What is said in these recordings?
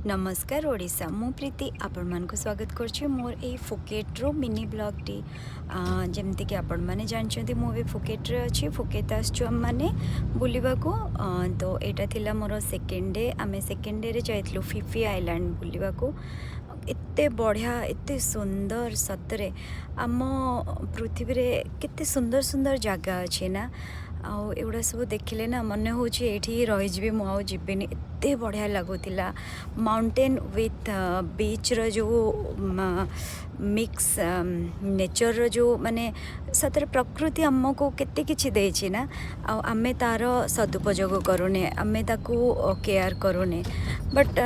नमस्कार ओडिशा मु प्रीति आपण मान को स्वागत करछि मोर ए फुकेट रो मिनी ब्लॉग टी जेमति कि आपण माने जानछन्ती मु भी फुकेट रे अछि फुकेत आछछु हम माने बुलिबा को तो एटा थिला मोर सेकेंड डे आमे सेकेंड डे रे जाइतलु फिफी आइलैंड बुलिबा को एते बढ़िया एते सुंदर सतरे आम पृथ्वी रे केते सुंदर सुंदर जगह अछि ना आउ एगुड़ा सब देखिले ना मन हो रही मुझे जीविनी एते बढ़िया लगुला माउंटेन विथ बीच रो जो मिक्स नेचर रो जो माने सतरे प्रकृति आमको केते किछि देछि ना आमे तार सदुपयोग करूने आमे ताकू केयर करूने बट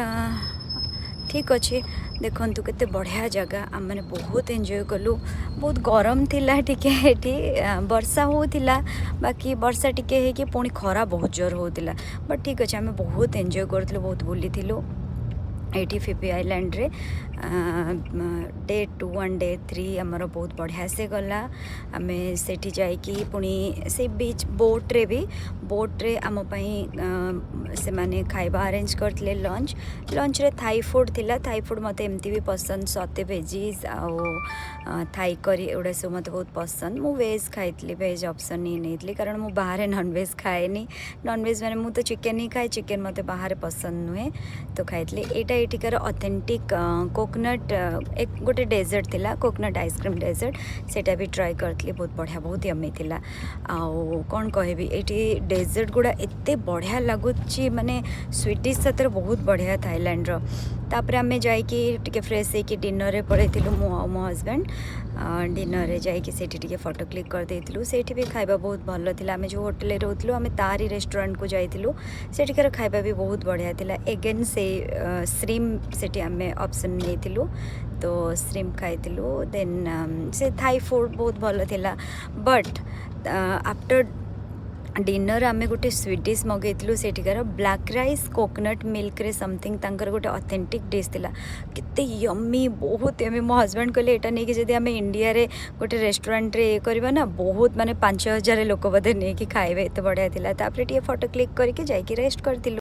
ठीक अच्छे देखु केते बढ़िया जगह आम मैंने बहुत एंजॉय कलु बहुत गरम थिला टिके एठी वर्षा होतिला बाकी वर्षा टिके है कि पुणी खरा बहुत जोर होतिला बट ठीक अच्छे आम बहुत एंजॉय करथलु बहुत बुलीथिलु एटी फिफी आइलैंड रे डे 2 एंड डे 3 आमर बहुत बढ़िया से गला आमे सेठी जाइकी पुणी से बीच बोट रे आम पई से माने खाइबा अरेंज करथिले लंच रे थाई फूड थिला थाई फूड मते एमती भी पसंद सते वेजीज आ थाई करी एवडा सब मते बहुत पसंद मु वेज खाइतली वेज ऑप्शन नहीं नेतली कारण मु बाहर नॉन वेज खाएनी नॉन वेज माने मु तो चिकन ही खाए चिकन मते बाहर पसंद नुहे तो खाइतली एटा एठिकार ऑथेंटिक कोकोनट एक गोटे डेजर्ट थिला कोकोनट आइसक्रीम डेजर्ट सेटा भी ट्राई करथली बहुत बढ़िया बहुत यम्मी थिला आउ कौन कहबी एटी डेजर्ट गुड़ा एते बढ़िया लगुची माने स्वीटिश सतर बहुत बढ़िया थाईलैंड रो तापर आमे जाइकी टिके फ्रेश होइकी डिनर रे पड़ेथिलु मो हस्बैंड डिनर रे जाइकी सेठी टिके फोटो क्लिक कर देथिलु सेठी भी खाइबा बहुत भलो थिला आमे जो होटल रे रहथिलु आमे तारी रेस्टोरेंट को जाइथिलु सेठिकार खाइबा भी बहुत बढ़िया थिला एगेन से श्रिम सेठी आमे ऑप्शन नेथिलु तो श्रिम खाइथिलु देन से थाई फूड बहुत भलो थिला बट आफ्टर डिनर आमे गोटे स्वीट डिश मगेइलु सेठिकार ब्लैक राइस कोकोनट मिल्क रे समथिंग तांकर गोटे ऑथेंटिक डिश थिला किते यम्मी बहुत यम्मी मो हस्बैंड कहले एटा नै कि जदि आमे इंडिया रे गोटे रेस्टोरेंट रे करबा ना बहुत माने 5000 लोक बदे नै कि खाइबे एते बढ़िया थिला तापर टिके फोटो क्लिक करके जाइकी रेस्ट करथिलु।